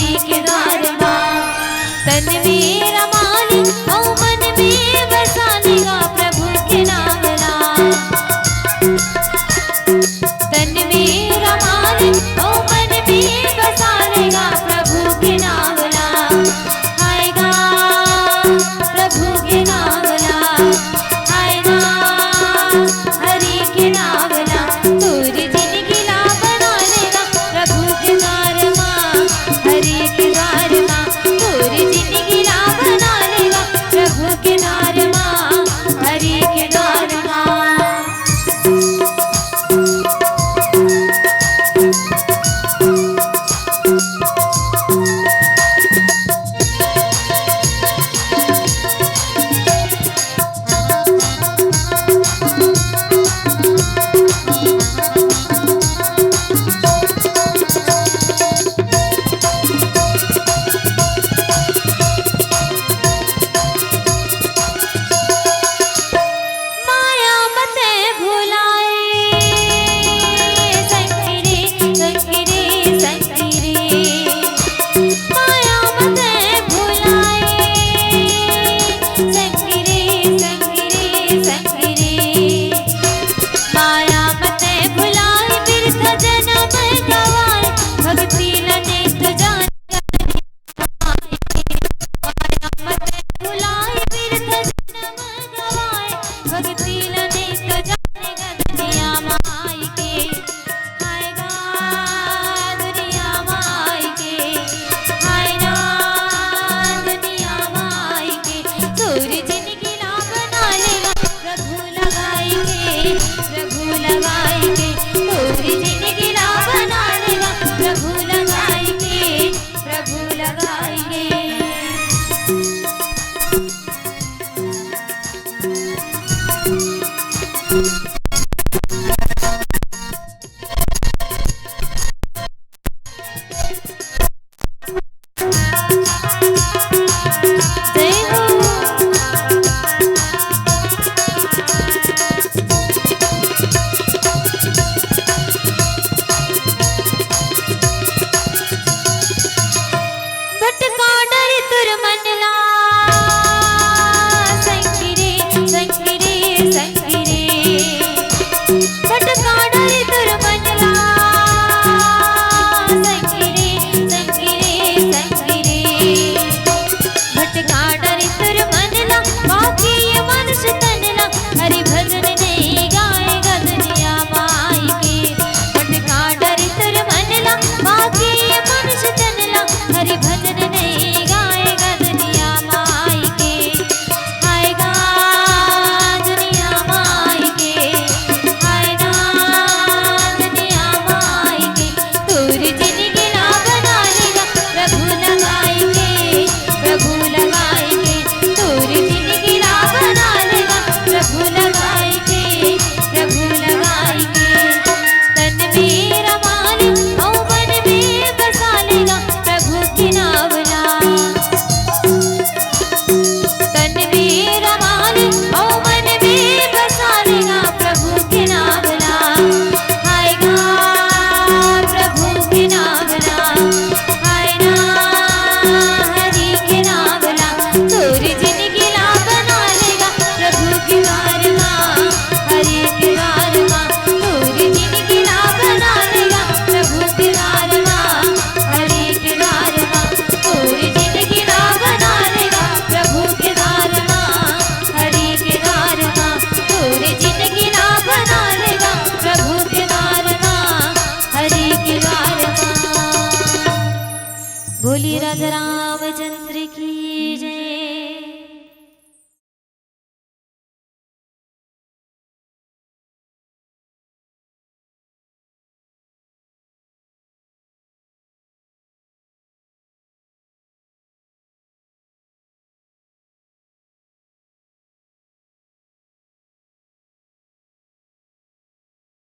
हरि के द्वार माँ। तन मेरा मालिक औ मन में बसा लेगा प्रभु के नाम ला। तन मेरा मालिक औ मन में बसा लेगा प्रभु के नाम ला। आएगा प्रभु के नाम ला, आएगा हरि के नाम ला। तोरी जिंदगी ला बना लेगा प्रभु के द्वार माँ, हरि के द्वार माँ। तोरी जिंदगी ला बना लेगा प्रभु के द्वार माँ, हरि के द्वार माँ। बोलिए राजा रामचंद्र की जय।